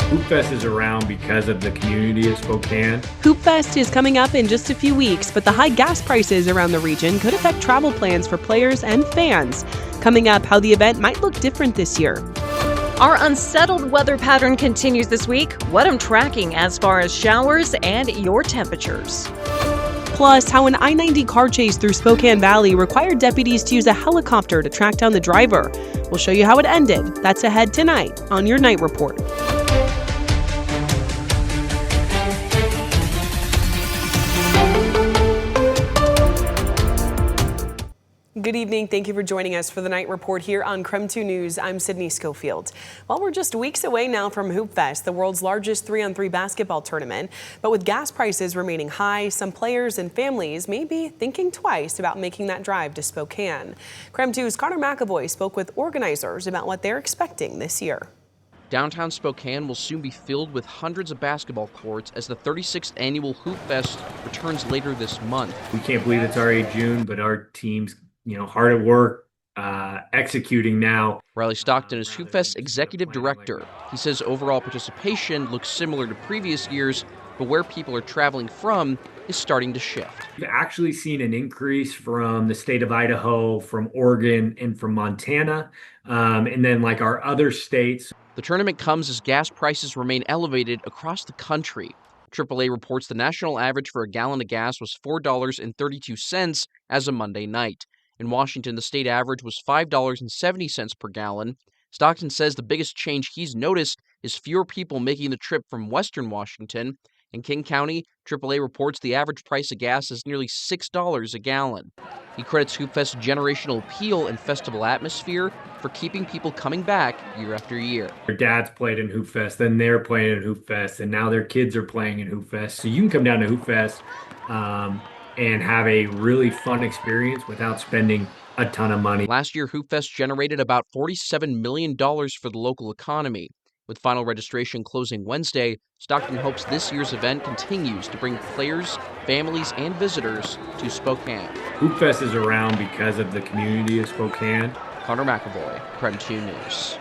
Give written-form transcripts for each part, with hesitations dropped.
Hoopfest is around because of the community of Spokane. Hoopfest is coming up in just a few weeks, but the high gas prices around the region could affect travel plans for players and fans. Coming up, how the event might look different this year. Our unsettled weather pattern continues this week. What I'm tracking as far as showers and your temperatures. Plus, how an I-90 car chase through Spokane Valley required deputies to use a helicopter to track down the driver. We'll show you how it ended. That's ahead tonight on your Night Report. Good evening. Thank you for joining us for the Night Report here on KREM 2 News. I'm Sydney Schofield. Well, we're just weeks away now from Hoopfest, the world's largest 3-on-3 basketball tournament. But with gas prices remaining high, some players and families may be thinking twice about making that drive to Spokane. KREM 2's Connor McAvoy spoke with organizers about what they're expecting this year. Downtown Spokane will soon be filled with hundreds of basketball courts as the 36th annual Hoopfest returns later this month. We can't believe it's already June, but our team's hard at work, executing now. Riley Stockton is Hoopfest's executive director. He says overall participation looks similar to previous years, but where people are traveling from is starting to shift. We've actually seen an increase from the state of Idaho, from Oregon, and from Montana, and then like our other states. The tournament comes as gas prices remain elevated across the country. AAA reports the national average for a gallon of gas was $4.32 as of Monday night. In Washington, the state average was $5.70 per gallon. Stockton says the biggest change he's noticed is fewer people making the trip from western Washington. In King County, AAA reports the average price of gas is nearly $6 a gallon. He credits Hoopfest's generational appeal and festival atmosphere for keeping people coming back year after year. Their dads played in Hoopfest, then they're playing in Hoopfest, and now their kids are playing in Hoopfest. So you can come down to Hoopfest and have a really fun experience without spending a ton of money. Last year, Hoopfest generated about $47 million for the local economy. With final registration closing Wednesday, Stockton hopes this year's event continues to bring players, families, and visitors to Spokane. Hoopfest is around because of the community of Spokane. Connor McAvoy, KREM 2 News.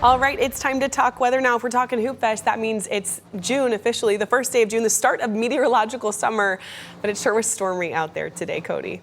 All right, it's time to talk weather now. If we're talking Hoopfest, that means it's June officially, the first day of June, the start of meteorological summer. But it sure was stormy out there today, Cody.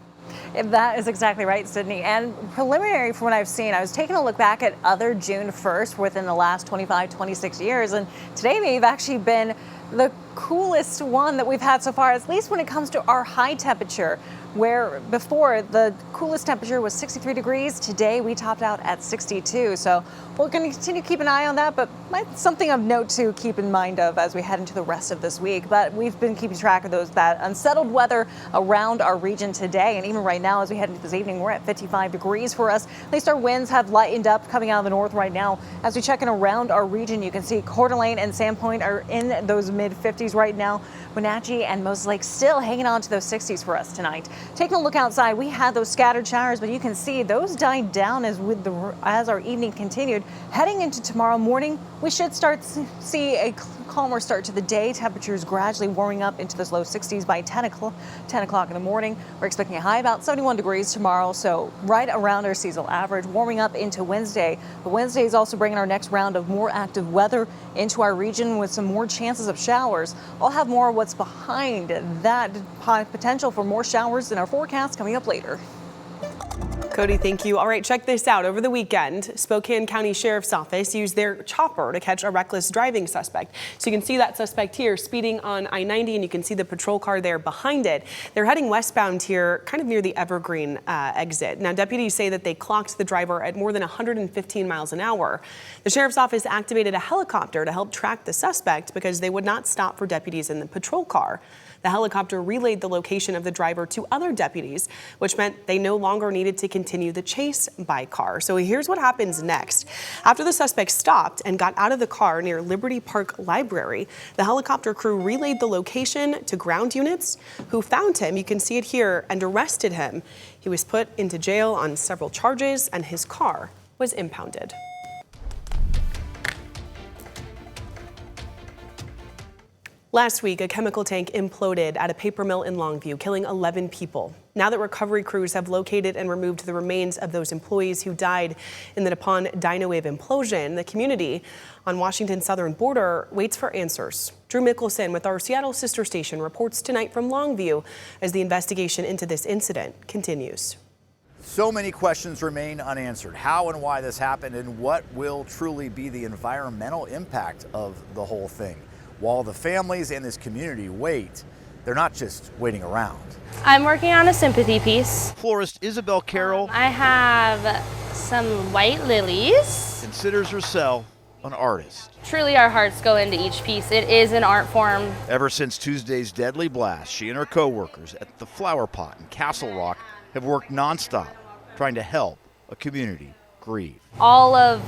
That is exactly right, Sydney. And preliminary from what I've seen, I was taking a look back at other June 1st within the last 25, 26 years. And today may have actually been the coolest one that we've had so far, at least when it comes to our high temperature, where before the coolest temperature was 63 degrees. Today we topped out at 62. So we're going to continue to keep an eye on that, but something of note to keep in mind of as we head into the rest of this week. But we've been keeping track of that unsettled weather around our region today. And even right now, as we head into this evening, we're at 55 degrees for us. At least our winds have lightened up coming out of the north right now. As we check in around our region, you can see Coeur d'Alene and Sandpoint are in those mid 50s right now. Wenatchee and Moses Lake still hanging on to those 60s for us tonight. Taking a look outside, we had those scattered showers, but you can see those died down as our evening continued. Heading into tomorrow morning, we should start to see a calmer start to the day. Temperatures gradually warming up into those low 60s by 10 o'clock in the morning. We're expecting a high about 71 degrees tomorrow, so right around our seasonal average, warming up into Wednesday. But Wednesday is also bringing our next round of more active weather into our region with some more chances of showers. I'll have more of what's behind that potential for more showers in our forecast coming up later. Cody, thank you. All right, check this out. Over the weekend, Spokane County Sheriff's Office used their chopper to catch a reckless driving suspect. So you can see that suspect here speeding on I-90, and you can see the patrol car there behind it. They're heading westbound here, kind of near the Evergreen exit. Now, deputies say that they clocked the driver at more than 115 miles an hour. The Sheriff's Office activated a helicopter to help track the suspect because they would not stop for deputies in the patrol car. The helicopter relayed the location of the driver to other deputies, which meant they no longer needed to continue the chase by car. So here's what happens next. After the suspect stopped and got out of the car near Liberty Park Library, the helicopter crew relayed the location to ground units who found him, you can see it here, and arrested him. He was put into jail on several charges and his car was impounded. Last week, a chemical tank imploded at a paper mill in Longview, killing 11 people. Now that recovery crews have located and removed the remains of those employees who died in the Nippon Dynawave implosion, the community on Washington's southern border waits for answers. Drew Mickelson with our Seattle sister station reports tonight from Longview as the investigation into this incident continues. So many questions remain unanswered. How and why this happened, and what will truly be the environmental impact of the whole thing. While the families and this community wait, they're not just waiting around. I'm working on a sympathy piece. Florist Isabel Carroll I have some white lilies. considers herself an artist. Truly, our hearts go into each piece. It is an art form. Ever since Tuesday's deadly blast, she and her co-workers at the Flower Pot in Castle Rock have worked nonstop trying to help a community grieve. All of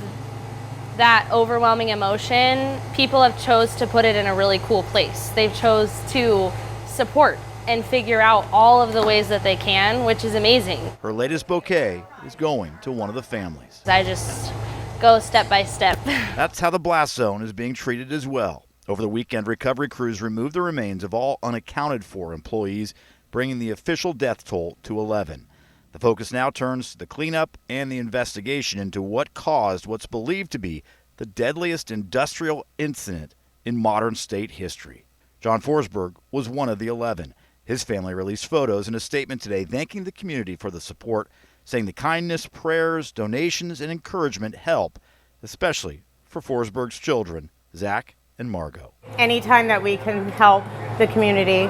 that overwhelming emotion, people have chose to put it in a really cool place. They've chose to support and figure out all of the ways that they can, which is amazing. Her latest bouquet is going to one of the families. I just go step by step. That's how the blast zone is being treated as well. Over the weekend, recovery crews removed the remains of all unaccounted for employees, bringing the official death toll to 11. The focus now turns to the cleanup and the investigation into what caused what's believed to be the deadliest industrial incident in modern state history. John Forsberg was one of the 11. His family released photos in a statement today thanking the community for the support, saying the kindness, prayers, donations, and encouragement help, especially for Forsberg's children, Zach and Margot. Anytime that we can help the community,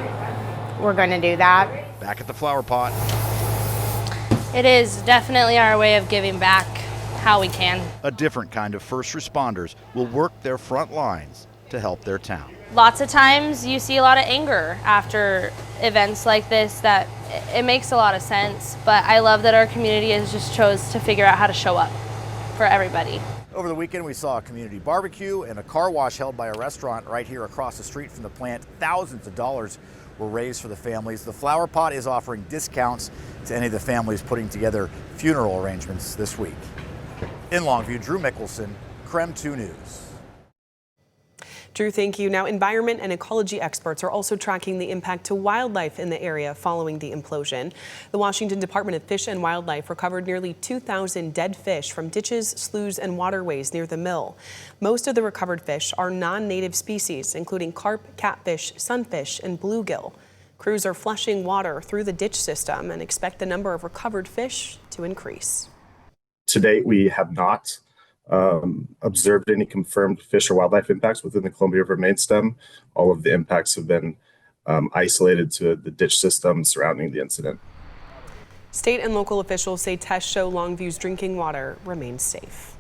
we're going to do that. Back at the Flower Pot. It is definitely our way of giving back how we can. A different kind of first responders will work their front lines to help their town. Lots of times you see a lot of anger after events like this that it makes a lot of sense, but I love that our community has just chose to figure out how to show up for everybody. Over the weekend, we saw a community barbecue and a car wash held by a restaurant right here across the street from the plant. Thousands of dollars were raised for the families. The Flower Pot is offering discounts to any of the families putting together funeral arrangements this week. In Longview, Drew Mickelson, KREM 2 News. Drew, thank you. Now, environment and ecology experts are also tracking the impact to wildlife in the area following the implosion. The Washington Department of Fish and Wildlife recovered nearly 2,000 dead fish from ditches, sloughs, and waterways near the mill. Most of the recovered fish are non-native species, including carp, catfish, sunfish, and bluegill. Crews are flushing water through the ditch system and expect the number of recovered fish to increase. To date, we have not observed any confirmed fish or wildlife impacts within the Columbia River main stem. All of the impacts have been isolated to the ditch system surrounding the incident. State and local officials say tests show Longview's drinking water remains safe.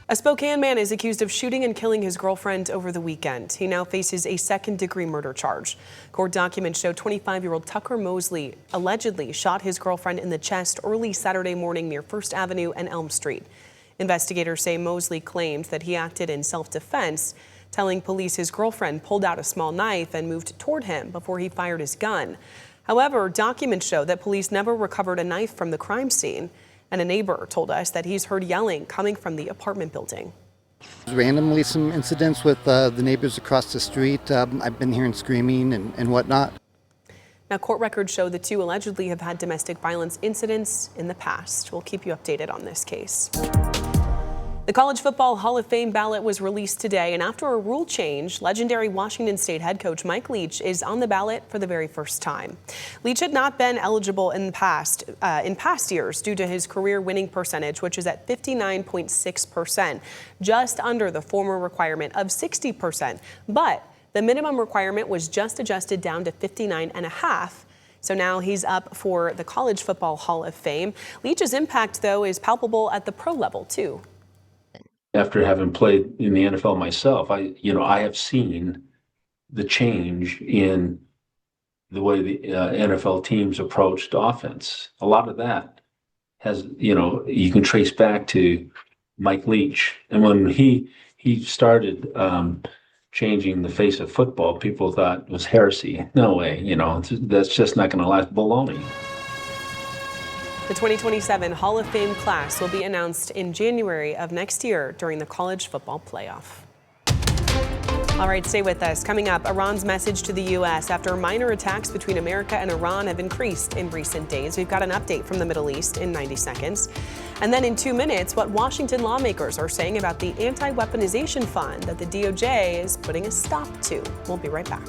A Spokane man is accused of shooting and killing his girlfriend over the weekend. He now faces a second-degree murder charge. Court documents show 25-year-old Tucker Mosley allegedly shot his girlfriend in the chest early Saturday morning near First Avenue and Elm Street. Investigators say Mosley claimed that he acted in self-defense, telling police his girlfriend pulled out a small knife and moved toward him before he fired his gun. However, documents show that police never recovered a knife from the crime scene. And a neighbor told us that he's heard yelling coming from the apartment building. Randomly, some incidents with the neighbors across the street. I've been hearing screaming and whatnot. Now, court records show the two allegedly have had domestic violence incidents in the past. We'll keep you updated on this case. The College Football Hall of Fame ballot was released today, and after a rule change, legendary Washington State head coach Mike Leach is on the ballot for the very first time. Leach had not been eligible in past years due to his career winning percentage, which is at 59.6%, just under the former requirement of 60%. But the minimum requirement was just adjusted down to 59.5%. So now he's up for the College Football Hall of Fame. Leach's impact, though, is palpable at the pro level, too. After having played in the NFL myself, I have seen the change in the way the NFL teams approached offense. A lot of that has, you can trace back to Mike Leach. And when he started changing the face of football, people thought it was heresy. No way, that's just not going to last. Baloney. The 2027 Hall of Fame class will be announced in January of next year during the college football playoff. All right, stay with us. Coming up, Iran's message to the U.S. after minor attacks between America and Iran have increased in recent days. We've got an update from the Middle East in 90 seconds. And then in 2 minutes, what Washington lawmakers are saying about the anti-weaponization fund that the DOJ is putting a stop to. We'll be right back.